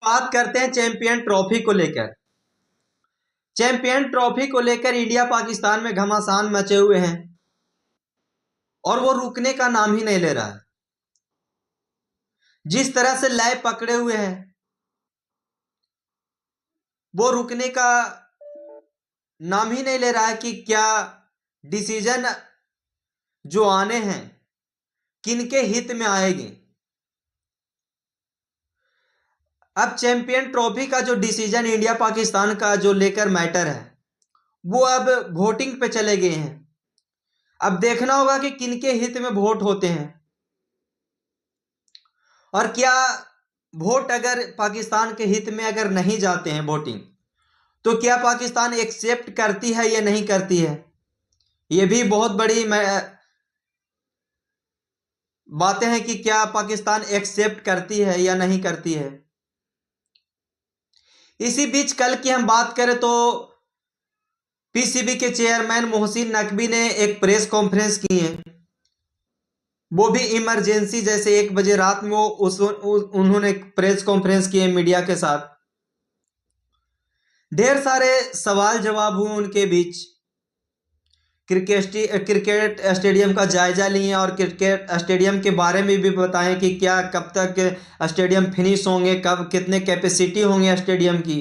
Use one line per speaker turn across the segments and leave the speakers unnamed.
बात करते हैं चैंपियन ट्रॉफी को लेकर। चैंपियन ट्रॉफी को लेकर इंडिया पाकिस्तान में घमासान मचे हुए हैं और वो रुकने का नाम ही नहीं ले रहा है। जिस तरह से लय पकड़े हुए हैं वो रुकने का नाम ही नहीं ले रहा है कि क्या डिसीजन जो आने हैं किनके हित में आएंगे। अब चैंपियन ट्रॉफी का जो डिसीजन इंडिया पाकिस्तान का जो लेकर मैटर है वो अब वोटिंग पे चले गए हैं। अब देखना होगा कि किनके हित में वोट होते हैं और क्या वोट अगर पाकिस्तान के हित में अगर नहीं जाते हैं वोटिंग तो क्या पाकिस्तान एक्सेप्ट करती है या नहीं करती है। ये भी बहुत बड़ी बातें हैं कि क्या पाकिस्तान एक्सेप्ट करती है या नहीं करती है। इसी बीच कल की हम बात करें तो पीसीबी के चेयरमैन मोहसिन नकवी ने एक प्रेस कॉन्फ्रेंस की है, वो भी इमरजेंसी जैसे 1 बजे रात में वो उन्होंने प्रेस कॉन्फ्रेंस की है मीडिया के साथ। ढेर सारे सवाल जवाब हुए उनके बीच। क्रिकेट स्टेडियम का जायजा लिए और क्रिकेट स्टेडियम के बारे में भी बताएं कि क्या कब तक स्टेडियम फिनिश होंगे, कब कितने कैपेसिटी होंगे स्टेडियम की।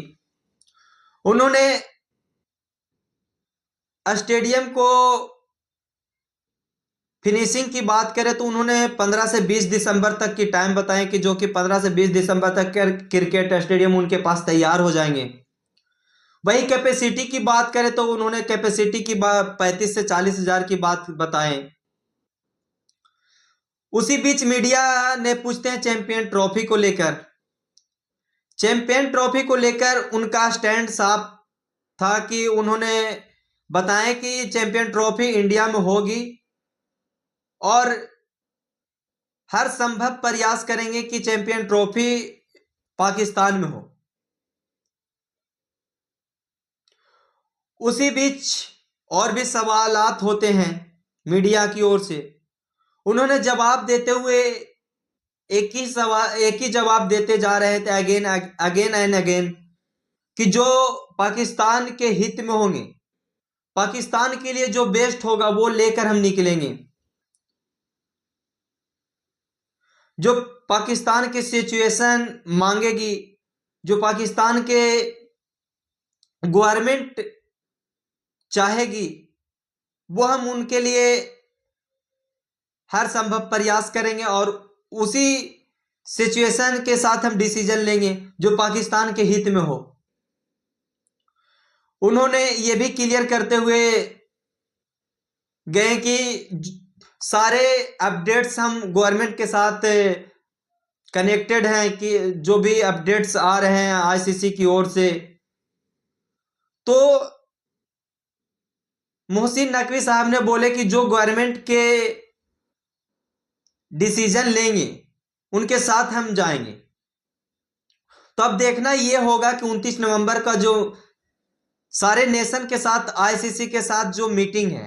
उन्होंने स्टेडियम को फिनिशिंग की बात करें तो उन्होंने 15 से 20 दिसंबर तक की टाइम बताएं कि जो कि 15 से 20 दिसंबर तक क्रिकेट स्टेडियम उनके पास तैयार हो जाएंगे। वही कैपेसिटी की बात करें तो उन्होंने कैपेसिटी की बात 35 से 40 हजार की बात बताएं। उसी बीच मीडिया ने पूछते हैं चैंपियन ट्रॉफी को लेकर। चैंपियन ट्रॉफी को लेकर उनका स्टैंड साफ था कि उन्होंने बताया कि चैंपियन ट्रॉफी इंडिया में होगी और हर संभव प्रयास करेंगे कि चैंपियन ट्रॉफी पाकिस्तान में हो। उसी बीच और भी सवालात होते हैं मीडिया की ओर से। उन्होंने जवाब देते हुए एक ही जवाब देते जा रहे थे अगेन अगेन एंड अगेन कि जो पाकिस्तान के हित में होंगे, पाकिस्तान के लिए जो बेस्ट होगा वो लेकर हम निकलेंगे। जो पाकिस्तान की सिचुएशन मांगेगी, जो पाकिस्तान के गवर्नमेंट चाहेगी, वो हम उनके लिए हर संभव प्रयास करेंगे और उसी सिचुएशन के साथ हम डिसीजन लेंगे जो पाकिस्तान के हित में हो। उन्होंने ये भी क्लियर करते हुए गए कि सारे अपडेट्स हम गवर्नमेंट के साथ कनेक्टेड हैं कि जो भी अपडेट्स आ रहे हैं आईसीसी की ओर से। तो मोहसिन नकवी साहब ने बोले कि जो गवर्नमेंट के डिसीजन लेंगे उनके साथ हम जाएंगे। तो अब देखना यह होगा कि 29 नवंबर का जो सारे नेशन के साथ आईसीसी के साथ जो मीटिंग है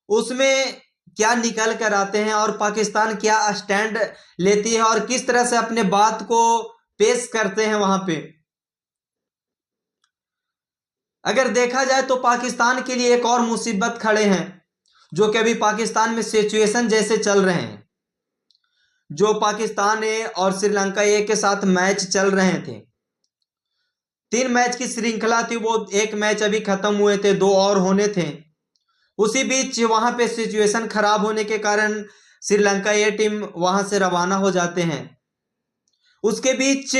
उसमें क्या निकल कर आते हैं और पाकिस्तान क्या स्टैंड लेती है और किस तरह से अपने बात को पेश करते हैं वहां पे। अगर देखा जाए तो पाकिस्तान के लिए एक और मुसीबत खड़े हैं जो कि अभी पाकिस्तान में सिचुएशन जैसे चल रहे हैं। जो पाकिस्तान ए और श्रीलंका ए के साथ मैच चल रहे थे, 3 मैच की श्रृंखला थी, वो 1 मैच अभी खत्म हुए थे, 2 और होने थे। उसी बीच वहां पे सिचुएशन खराब होने के कारण श्रीलंका ए टीम वहां से रवाना हो जाते हैं। उसके बीच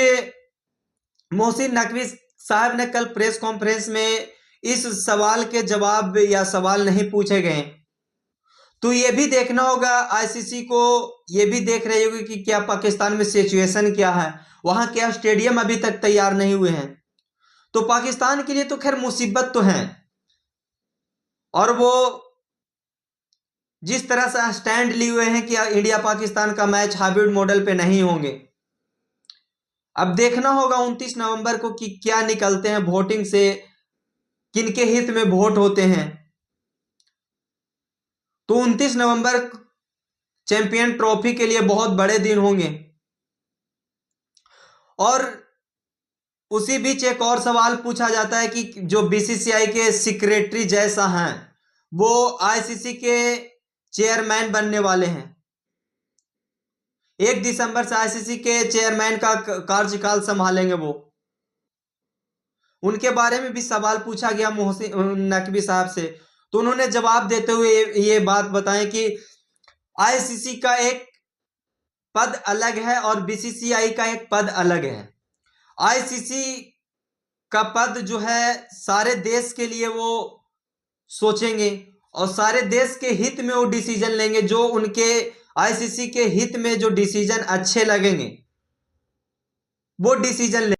मोहसिन नकवी साहब ने कल प्रेस कॉन्फ्रेंस में इस सवाल के जवाब या सवाल नहीं पूछे गए। तो ये भी देखना होगा आईसीसी को, ये भी देख रही होगी कि क्या पाकिस्तान में सिचुएशन क्या है, वहां क्या स्टेडियम अभी तक तैयार नहीं हुए हैं। तो पाकिस्तान के लिए तो खैर मुसीबत तो है और वो जिस तरह से स्टैंड लिए हुए हैं कि इंडिया पाकिस्तान का मैच हाइब्रिड मॉडल पे नहीं होंगे। अब देखना होगा 29 नवंबर को कि क्या निकलते हैं वोटिंग से, किनके हित में वोट होते हैं। तो 29 नवंबर चैंपियन ट्रॉफी के लिए बहुत बड़े दिन होंगे और उसी बीच एक और सवाल पूछा जाता है कि जो बीसीसीआई के सेक्रेटरी जैसा हैं वो आईसीसी के चेयरमैन बनने वाले हैं। 1 दिसंबर से आईसीसी के चेयरमैन का कार्यकाल संभालेंगे वो। उनके बारे में भी सवाल पूछा गया मोहसिन नकवी साहब से, तो उन्होंने जवाब देते हुए ये बात बताएं कि आईसीसी का एक पद अलग है और बीसीसीआई का एक पद अलग है। आईसीसी का पद जो है सारे देश के लिए वो सोचेंगे और सारे देश के हित में वो डिसीजन लेंगे, जो उनके आईसीसी के हित में जो डिसीजन अच्छे लगेंगे वो डिसीजन